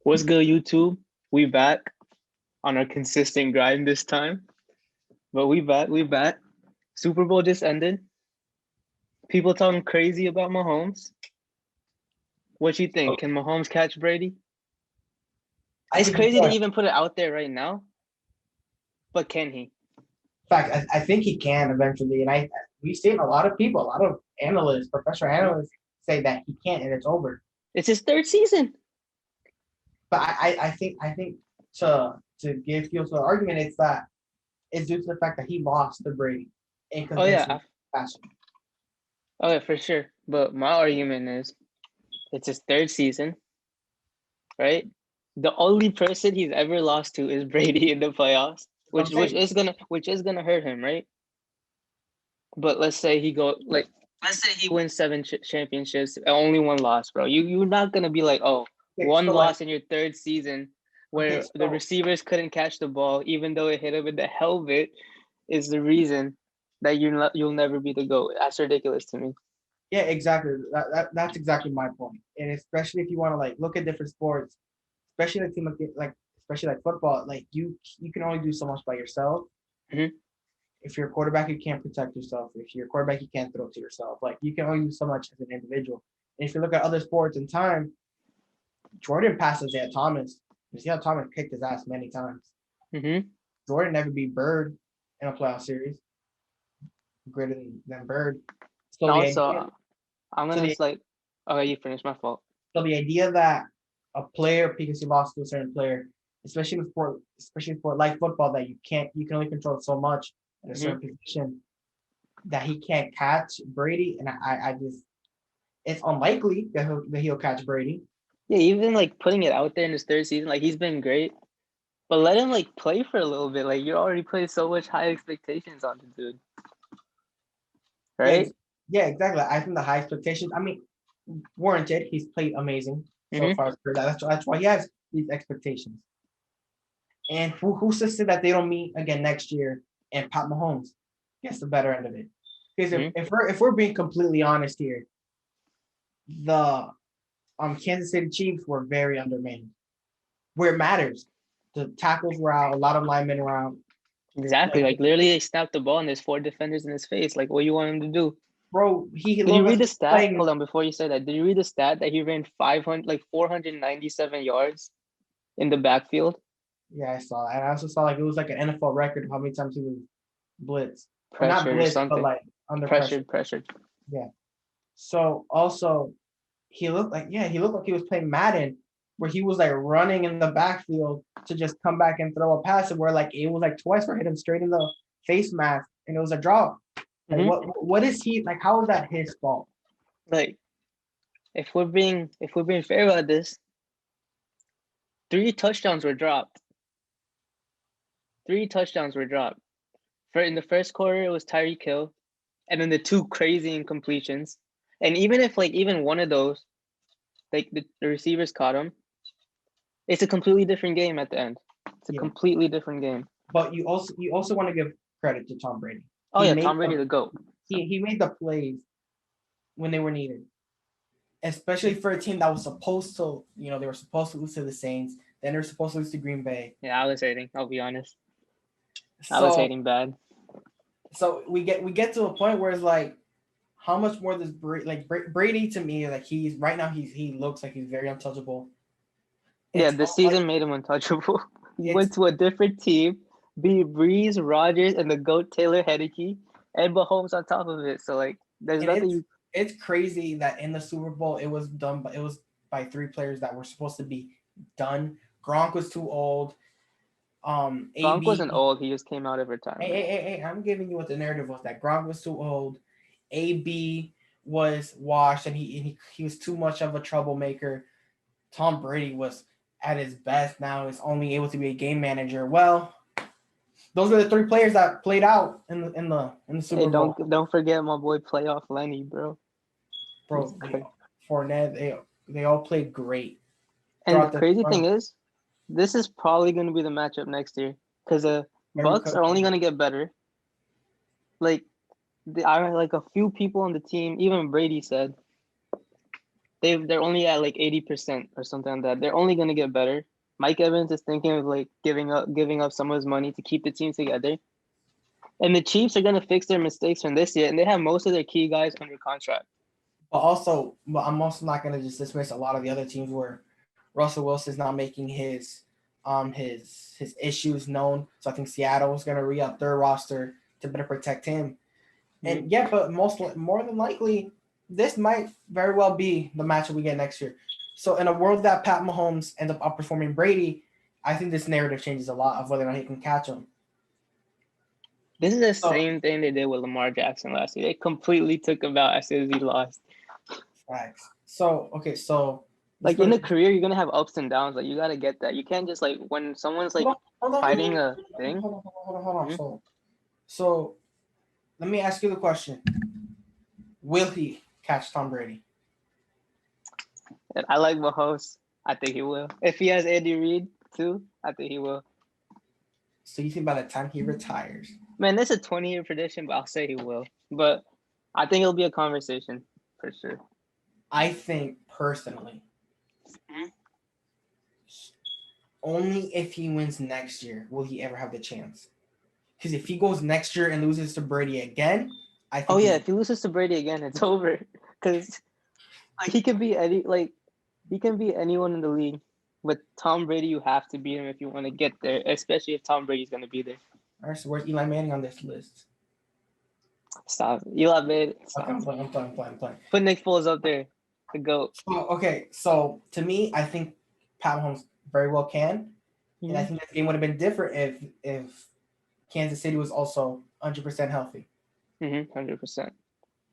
What's good, YouTube? We back on our consistent grind this time, but we back. We back. Super Bowl just ended. People talking crazy about Mahomes. What you think? Can Mahomes catch Brady? I It's think he crazy to can. even put it out there right now, but can he? In fact, I think he can eventually. And we've seen a lot of people, a lot of analysts, professional analysts say that he can't and it's over. It's his third season. But I think to give fuel to the argument, it's due to the fact that he lost to Brady in Oh convincing yeah, fashion. oh yeah, for sure. But my argument is, it's his third season, right? The only person he's ever lost to is Brady in the playoffs, I'm saying, which is gonna hurt him, right? But let's say let's say he wins seven championships, only one loss, bro. You're not gonna be like, oh, okay, one so like, loss in your third season okay, where the so receivers couldn't catch the ball, even though it hit him in the helmet, is the reason that you'll never be the GOAT. That's ridiculous to me. yeah, exactly. That's exactly my point. And especially if you want to like look at different sports, especially like team like especially like football, like you can only do so much by yourself. Mm-hmm. If you're a quarterback, you can't protect yourself. If you're a quarterback, you can't throw to yourself. Like you can only do so much as an individual. And if you look at other sports in time, Jordan passed Isaiah Thomas. Isaiah Thomas kicked his ass many times. Mm-hmm. Jordan never beat Bird in a playoff series, greater than Bird. So the idea, Also, I'm so gonna the like, okay, you finish. My fault. so the idea that a player because he lost to a certain player, especially in sport like football, that you can only control so much in a Mm-hmm. certain position, that he can't catch Brady, and I just it's unlikely that he'll catch Brady. Yeah, even like putting it out there in his third season, like he's been great. But let him like play for a little bit. Like you already played so much high expectations on the dude, Yeah, right? yeah, exactly. I think the high expectations. I mean, warranted. He's played amazing so Mm-hmm. far. That's why he has these expectations. And who's to say that they don't meet again next year and Pat Mahomes gets the better end of it? Because Mm-hmm. if we're being completely honest here, the Kansas City Chiefs were very undermanned. Where it matters, the tackles were out, a lot of linemen were out. Exactly. Like, Like literally, they snapped the ball and there's four defenders in his face. Like, what do you want him to do? bro, he Did you looked like read he the was stat? Hold playing. on, before you say that, did you read the stat that he ran 500, like 497 yards in the backfield? Yeah, I saw. And I also saw like it was like an NFL record of how many times he was blitzed, or not Pressured or blitzed, but something. like under pressure. Pressured. Yeah. So also he looked like he was playing Madden, where he was like running in the backfield to just come back and throw a pass, and where like it was like twice where hit him straight in the face mask, and it was a drop. Like Mm-hmm. what is he like? How is that his fault? Like, if we're being fair about this, three touchdowns were dropped. Three touchdowns were dropped. For in the first quarter, it was Tyreek Hill, and then the two crazy incompletions. And even if like even one of those, like the receivers caught him, it's a completely different game at the end. It's a Yeah, completely different game. but you also want to give credit to Tom Brady. Oh He yeah, made Tom Brady the the GOAT. So he made the plays when they were needed, especially for a team that was supposed to, they were supposed to lose to the Saints, then they were supposed to lose to Green Bay. yeah, I was hating. I'll be honest. I was So hating bad. so we get to a point where it's like, how much more does Brady to me, like he's right now he looks like he's very untouchable. Yeah, It's this like season made him untouchable. He it's went to a different team, beat Breeze, Rogers, and the GOAT Taylor Henneke, and Mahomes on top of it. So like, there's and nothing it's you. it's crazy that in the Super Bowl it was by three players that were supposed to be done. Gronk was too old. Gronk wasn't AB. old. He just came out of Hey, retirement. hey, hey, hey, I'm giving you what the narrative was, that Gronk was too old. AB was washed, and he was too much of a troublemaker. Tom Brady was at his best now. He's only able to be a game manager. Well, those were the three players that played out in the Hey, Super don't Bowl. don't forget my boy Playoff Lenny, bro. He's Bro, crazy. Fournette, they all played great And the throughout the crazy thing is, this is probably going to be the matchup next year because the every Bucks are only going to get better. Like, I like a few people on the team, even Brady said they're only at like 80% or something like that. They're only gonna get better. Mike Evans is thinking of like giving up some of his money to keep the team together. And the Chiefs are gonna fix their mistakes from this year, and they have most of their key guys under contract. But I'm also not going to just dismiss a lot of the other teams where Russell Wilson's not making his issues known. So I think Seattle is going to re-up their roster to better protect him. And yeah, but more than likely, this might very well be the matchup we get next year. So in a world that Pat Mahomes ends up outperforming Brady, I think this narrative changes a lot of whether or not he can catch him. This is the So same thing they did with Lamar Jackson last year. They completely took him out as soon as he lost. facts. So okay, so Like in a career, you're gonna have ups and downs. Like you gotta get that. You can't just like when someone's like fighting a thing. hold on. So let me ask you the question: will he catch Tom Brady? And I like Mahomes. I think he will. If he has Andy Reid too, I think he will. So you think by the time he retires? Man, this is a 20-year prediction, but I'll say he will. But I think it'll be a conversation for sure. I think personally, only if he wins next year will he ever have the chance. Because if he goes next year and loses to Brady again, I think. Oh yeah, if he loses to Brady again, it's over. Because like he can be anyone in the league. But Tom Brady, you have to beat him if you want to get there, especially if Tom Brady's gonna be there. All right, so where's Eli Manning on this list? Stop. Eli Manning. Stop. Okay, I'm playing. Put Nick Foles up there. The GOAT. Okay, so to me, I think Pat Mahomes very well can, and I think this game would have been different if Kansas City was also 100% healthy. 100%.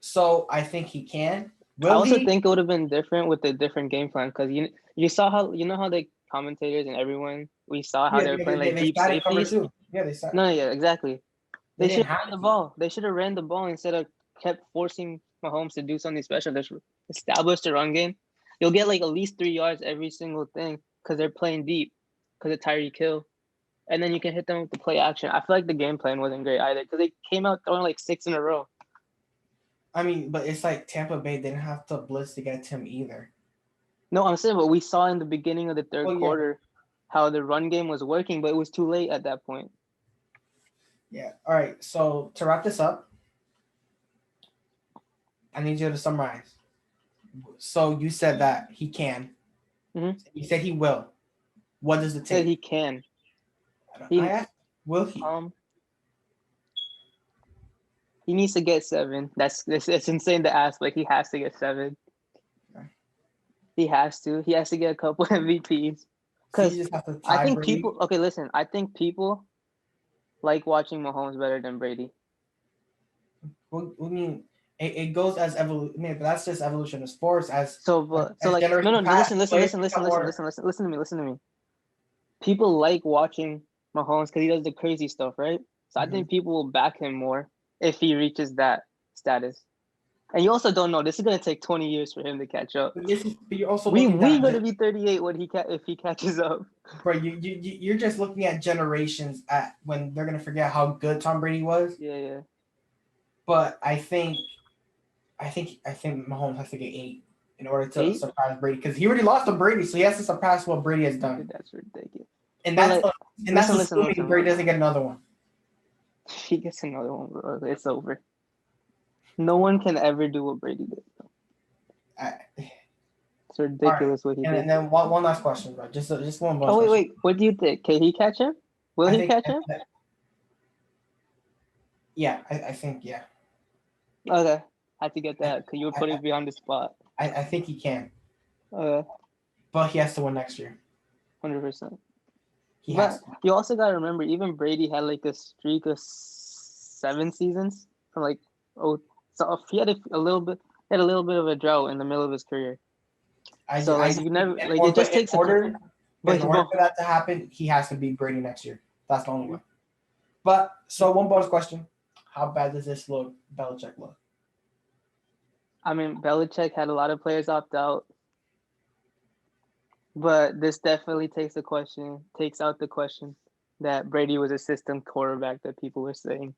So I think he can. I also think it would have been different with a different game plan because you saw how how the commentators and everyone we saw how they were playing like deep safeties. Yeah, they started. No, yeah, exactly. They should have have ran the ball. They should have ran the ball instead of kept forcing Mahomes to do something special. They should establish the run game. You'll get like at least 3 yards every single thing because they're playing deep because of Tyreek Hill. And then you can hit them with the play action. I feel like the game plan wasn't great either because they came out throwing like 6 in a row. I mean, but it's like Tampa Bay didn't have to blitz to get to him either. No, I'm saying what we saw in the beginning of the third quarter, how the run game was working, but it was too late at that point. Yeah. All right. So to wrap this up, I need you to summarize. So you said that he can. Mm-hmm. You said he will. What does it take? Said he can. I asked, will he? He needs to get 7. It's insane to ask, but he has to get 7. Okay. He has to. He has to get a couple MVPs. Because I think Brady. people. Okay, listen. I think people like watching Mahomes better than Brady. What do you mean? It goes as evolution. I mean, but that's just evolution of sports. Listen to me. People like watching Mahomes because he does the crazy stuff, right? So I think people will back him more if he reaches that status. And you also don't know. This is gonna take 20 years for him to catch up. But you're also we gonna be 38 when if he catches up. Bro, you're just looking at generations at when they're gonna forget how good Tom Brady was. Yeah. But I think Mahomes has to get 8 in order to surpass Brady because he already lost to Brady, so he has to surpass what Brady has done. Dude, that's ridiculous. And that's assuming Brady doesn't get another one. If he gets another one, bro, it's over. No one can ever do what Brady did. It's ridiculous what he did. And then one last question, bro. Just one more. Oh wait. What do you think? Can he catch him? Will he catch him? Yeah, I think yeah. Okay, I had to get that because you were putting me on the spot. I think he can. Okay. But he has to win next year. 100%. But you also gotta remember, even Brady had like a streak of 7 seasons from like so he had a little bit of a drought in the middle of his career. You never like it just takes in order for that to happen, he has to beat Brady next year. That's the only way. But so one bonus question: how bad does this look? Belichick look? I mean, Belichick had a lot of players opt out, but this definitely takes out the question that Brady was a system quarterback that people were saying.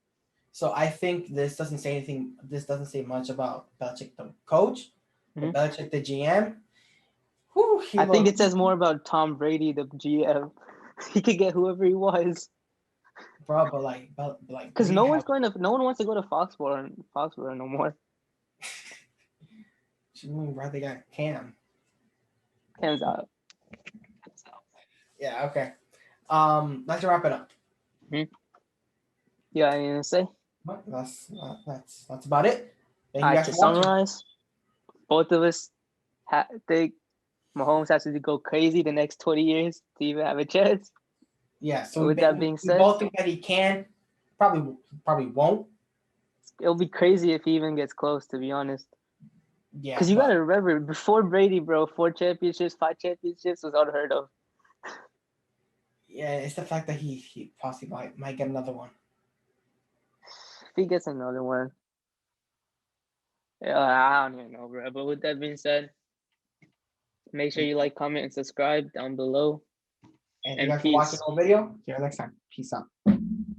So I think this doesn't say anything. This doesn't say much about Belichick, the coach, But Mhm. Belichick, the GM, whew, he I think looked, it says more about Tom Brady, the GM. He could get whoever he wants. bro. But Because Brady no had. one wants to go to Foxborough no more. I mean, bro, they got Cam. Cam's out. Yeah. Okay. Let's wrap it up. Mm-hmm. You got anything to say? Well, that's about it. Thank you Alright, guys to for watching. summarize, both of us think Mahomes has to go crazy the next 20 years to even have a chance. Yeah. So With that being we said, both think that he can. Probably won't. it'll be crazy if he even gets close, to be honest. Yeah, Because you but gotta remember, before Brady, bro, 4 championships, 5 championships was unheard of. yeah, it's the fact that he possibly might get another one. If he gets another one, I don't even know, bro. But with that being said, make sure you like, comment, and subscribe down below. And thank you And guys for watching peace. the whole video. See you next time. Peace out.